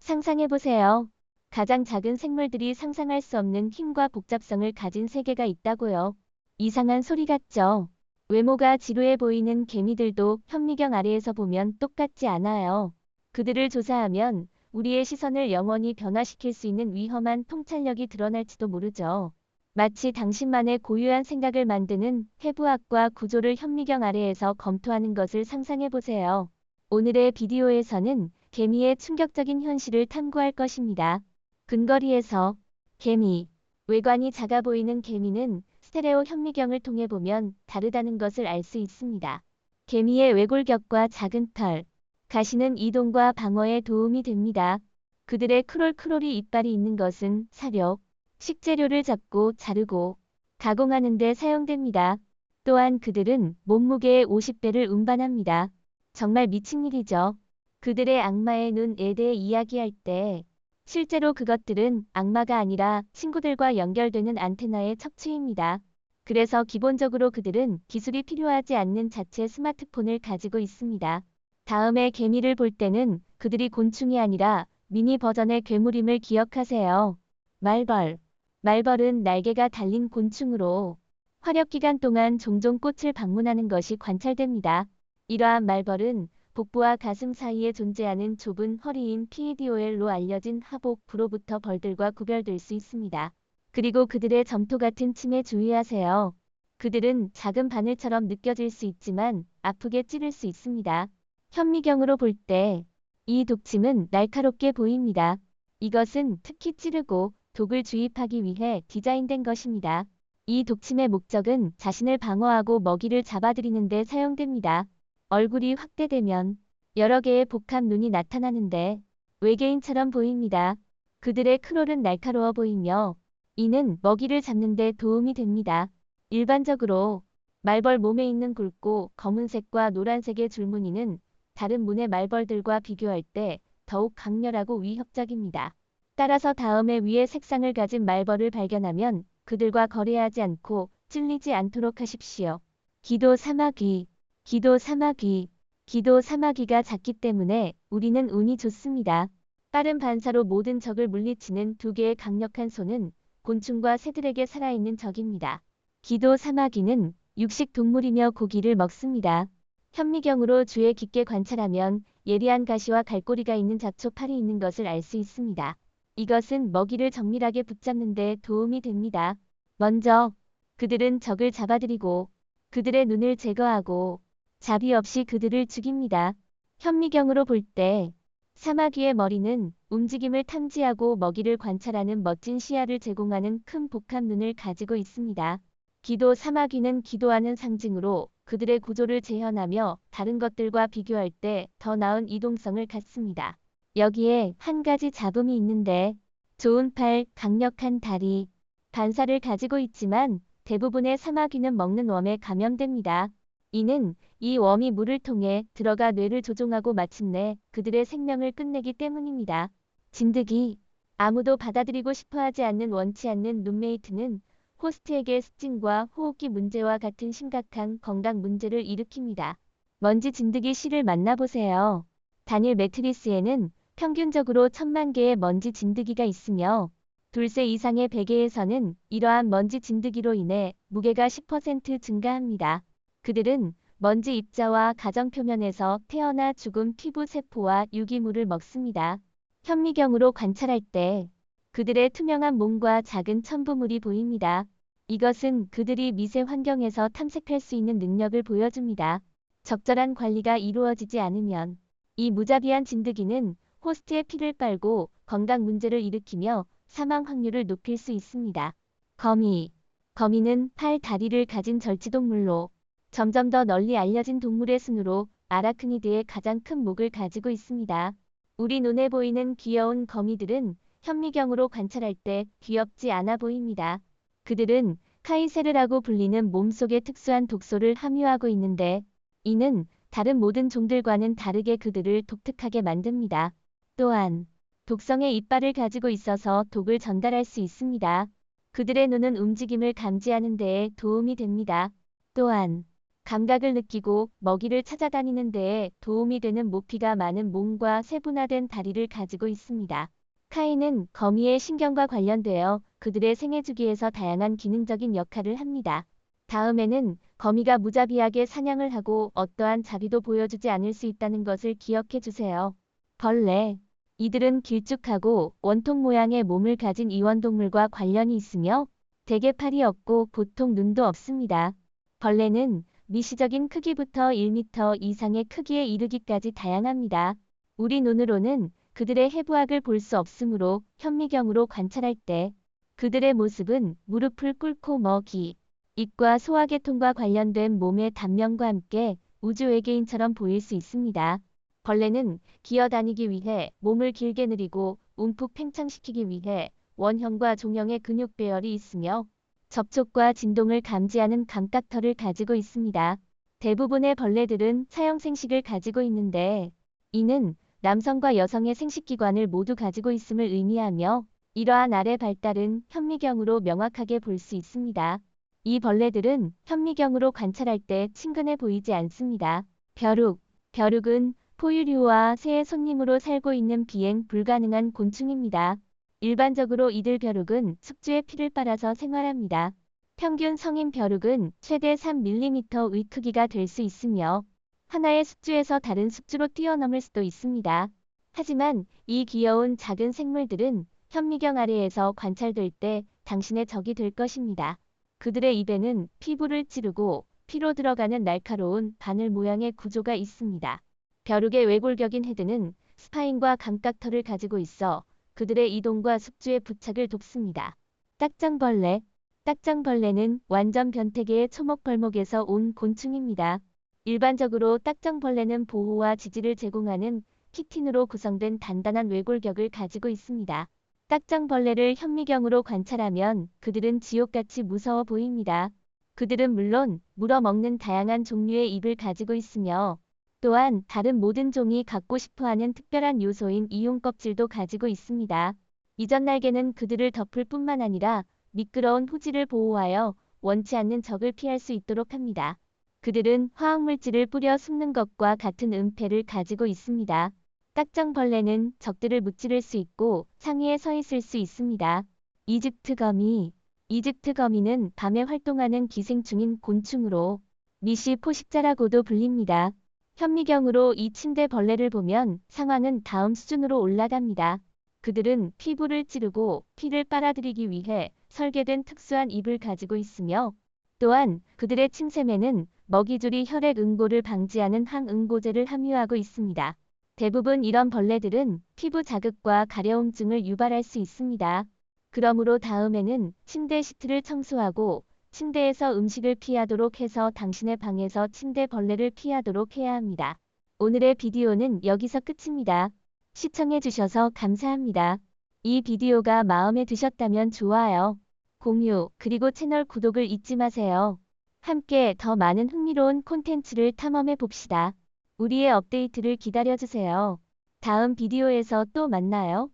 상상해보세요. 가장 작은 생물들이 상상할 수 없는 힘과 복잡성을 가진 세계가 있다고요. 이상한 소리 같죠? 외모가 지루해 보이는 개미들도 현미경 아래에서 보면 똑같지 않아요. 그들을 조사하면 우리의 시선을 영원히 변화시킬 수 있는 위험한 통찰력이 드러날지도 모르죠. 마치 당신만의 고유한 생각을 만드는 해부학과 구조를 현미경 아래에서 검토하는 것을 상상해보세요. 오늘의 비디오에서는 개미의 충격적인 현실을 탐구할 것입니다. 근거리에서 개미. 외관이 작아 보이는 개미는 스테레오 현미경을 통해 보면 다르다는 것을 알 수 있습니다. 개미의 외골격과 작은 털, 가시는 이동과 방어에 도움이 됩니다. 그들의 크롤크롤이 이빨이 있는 것은 사료, 식재료를 잡고 자르고 가공하는 데 사용됩니다. 또한 그들은 몸무게의 50배를 운반합니다. 정말 미친 일이죠. 그들의 악마의 눈에 대해 이야기할 때 실제로 그것들은 악마가 아니라 친구들과 연결되는 안테나의 척추입니다. 그래서 기본적으로 그들은 기술이 필요하지 않는 자체 스마트폰을 가지고 있습니다. 다음에 개미를 볼 때는 그들이 곤충이 아니라 미니 버전의 괴물임을 기억하세요. 말벌. 말벌은 날개가 달린 곤충으로 화력 기간 동안 종종 꽃을 방문하는 것이 관찰됩니다. 이러한 말벌은 복부와 가슴 사이에 존재하는 좁은 허리인 PDOL로 알려진 하복부로부터 벌들과 구별될 수 있습니다. 그리고 그들의 점토 같은 침에 주의하세요. 그들은 작은 바늘처럼 느껴질 수 있지만 아프게 찌를 수 있습니다. 현미경으로 볼 때 이 독침은 날카롭게 보입니다. 이것은 특히 찌르고 독을 주입하기 위해 디자인된 것입니다. 이 독침의 목적은 자신을 방어하고 먹이를 잡아들이는 데 사용됩니다. 얼굴이 확대되면 여러 개의 복합 눈이 나타나는데 외계인처럼 보입니다. 그들의 크롤은 날카로워 보이며 이는 먹이를 잡는 데 도움이 됩니다. 일반적으로 말벌 몸에 있는 굵고 검은색과 노란색의 줄무늬는 다른 문의 말벌들과 비교할 때 더욱 강렬하고 위협적입니다. 따라서 다음에 위의 색상을 가진 말벌을 발견하면 그들과 거래하지 않고 찔리지 않도록 하십시오. 기도 사마귀. 기도 사마귀. 기도 사마귀가 작기 때문에 우리는 운이 좋습니다. 빠른 반사로 모든 적을 물리치는 두 개의 강력한 손은 곤충과 새들에게 살아있는 적입니다. 기도 사마귀는 육식 동물이며 고기를 먹습니다. 현미경으로 주에 깊게 관찰하면 예리한 가시와 갈고리가 있는 잡초 팔이 있는 것을 알 수 있습니다. 이것은 먹이를 정밀하게 붙잡는 데 도움이 됩니다. 먼저 그들은 적을 잡아들이고 그들의 눈을 제거하고 자비 없이 그들을 죽입니다. 현미경으로 볼 때 사마귀의 머리는 움직임을 탐지하고 먹이를 관찰하는 멋진 시야를 제공하는 큰 복합 눈을 가지고 있습니다. 기도 사마귀는 기도하는 상징으로 그들의 구조를 재현하며 다른 것들과 비교할 때 더 나은 이동성을 갖습니다. 여기에 한 가지 잡음이 있는데 좋은 팔, 강력한 다리, 반사를 가지고 있지만 대부분의 사마귀는 먹는 웜에 감염됩니다. 이는 이 웜이 물을 통해 들어가 뇌를 조종하고 마침내 그들의 생명을 끝내기 때문입니다. 진드기. 아무도 받아들이고 싶어하지 않는 원치 않는 룸메이트는 호스트에게 습진과 호흡기 문제와 같은 심각한 건강 문제를 일으킵니다. 먼지 진드기 씨를 만나보세요. 단일 매트리스에는 평균적으로 1000만 개의 먼지 진드기가 있으며 둘째 이상의 베개에서는 이러한 먼지 진드기로 인해 무게가 10% 증가합니다. 그들은 먼지 입자와 가정 표면에서 태어나 죽은 피부 세포와 유기물을 먹습니다. 현미경으로 관찰할 때 그들의 투명한 몸과 작은 첨부물이 보입니다. 이것은 그들이 미세 환경에서 탐색할 수 있는 능력을 보여줍니다. 적절한 관리가 이루어지지 않으면 이 무자비한 진드기는 호스트의 피를 빨고 건강 문제를 일으키며 사망 확률을 높일 수 있습니다. 거미. 거미는 팔, 다리를 가진 절지동물로 점점 더 널리 알려진 동물의 순으로 아라크니드의 가장 큰 목을 가지고 있습니다. 우리 눈에 보이는 귀여운 거미들은 현미경으로 관찰할 때 귀엽지 않아 보입니다. 그들은 카이세르라고 불리는 몸속에 특수한 독소를 함유하고 있는데 이는 다른 모든 종들과는 다르게 그들을 독특하게 만듭니다. 또한 독성의 이빨을 가지고 있어서 독을 전달할 수 있습니다. 그들의 눈은 움직임을 감지하는 데에 도움이 됩니다. 또한 감각을 느끼고 먹이를 찾아다니는 데에 도움이 되는 모피가 많은 몸과 세분화된 다리를 가지고 있습니다. 카이는 거미의 신경과 관련되어 그들의 생애 주기에서 다양한 기능적인 역할을 합니다. 다음에는 거미가 무자비하게 사냥을 하고 어떠한 자비도 보여주지 않을 수 있다는 것을 기억해 주세요. 벌레. 이들은 길쭉하고 원통 모양의 몸을 가진 이원동물과 관련이 있으며 대개 팔이 없고 보통 눈도 없습니다. 벌레는 미시적인 크기부터 1m 이상의 크기에 이르기까지 다양합니다. 우리 눈으로는 그들의 해부학을 볼 수 없으므로 현미경으로 관찰할 때 그들의 모습은 무릎을 꿇고 먹이, 입과 소화계통과 관련된 몸의 단면과 함께 우주 외계인처럼 보일 수 있습니다. 벌레는 기어다니기 위해 몸을 길게 늘이고 움푹 팽창시키기 위해 원형과 종형의 근육 배열이 있으며 접촉과 진동을 감지하는 감각터를 가지고 있습니다. 대부분의 벌레들은 차형 생식을 가지고 있는데 이는 남성과 여성의 생식기관을 모두 가지고 있음을 의미하며 이러한 알의 발달은 현미경으로 명확하게 볼 수 있습니다. 이 벌레들은 현미경으로 관찰할 때 친근해 보이지 않습니다. 벼룩. 벼룩은 포유류와 새의 손님으로 살고 있는 비행 불가능한 곤충입니다. 일반적으로 이들 벼룩은 숙주의 피를 빨아서 생활합니다. 평균 성인 벼룩은 최대 3mm의 크기가 될 수 있으며 하나의 숙주에서 다른 숙주로 뛰어넘을 수도 있습니다. 하지만 이 귀여운 작은 생물들은 현미경 아래에서 관찰될 때 당신의 적이 될 것입니다. 그들의 입에는 피부를 찌르고 피로 들어가는 날카로운 바늘 모양의 구조가 있습니다. 벼룩의 외골격인 헤드는 스파인과 감각터를 가지고 있어 그들의 이동과 숙주의 부착을 돕습니다. 딱정벌레. 딱정벌레는 완전 변태계의 초목벌목에서 온 곤충입니다. 일반적으로 딱정벌레는 보호와 지지를 제공하는 키틴으로 구성된 단단한 외골격을 가지고 있습니다. 딱정벌레를 현미경으로 관찰하면 그들은 지옥같이 무서워 보입니다. 그들은 물론 물어먹는 다양한 종류의 입을 가지고 있으며 또한 다른 모든 종이 갖고 싶어하는 특별한 요소인 이용 껍질도 가지고 있습니다. 이전 날개는 그들을 덮을 뿐만 아니라 미끄러운 후지를 보호하여 원치 않는 적을 피할 수 있도록 합니다. 그들은 화학물질을 뿌려 숨는 것과 같은 음패를 가지고 있습니다. 딱정벌레는 적들을 무찌를 수 있고 상위에 서 있을 수 있습니다. 이집트 거미. 이집트 거미는 밤에 활동하는 기생충인 곤충으로 미시 포식자라고도 불립니다. 현미경으로 이 침대 벌레를 보면 상황은 다음 수준으로 올라갑니다. 그들은 피부를 찌르고 피를 빨아들이기 위해 설계된 특수한 입을 가지고 있으며 또한 그들의 침샘에는 먹이줄이 혈액 응고를 방지하는 항응고제를 함유하고 있습니다. 대부분 이런 벌레들은 피부 자극과 가려움증을 유발할 수 있습니다. 그러므로 다음에는 침대 시트를 청소하고 침대에서 음식을 피하도록 해서 당신의 방에서 침대 벌레를 피하도록 해야 합니다. 오늘의 비디오는 여기서 끝입니다. 시청해주셔서 감사합니다. 이 비디오가 마음에 드셨다면 좋아요, 공유, 그리고 채널 구독을 잊지 마세요. 함께 더 많은 흥미로운 콘텐츠를 탐험해 봅시다. 우리의 업데이트를 기다려주세요. 다음 비디오에서 또 만나요.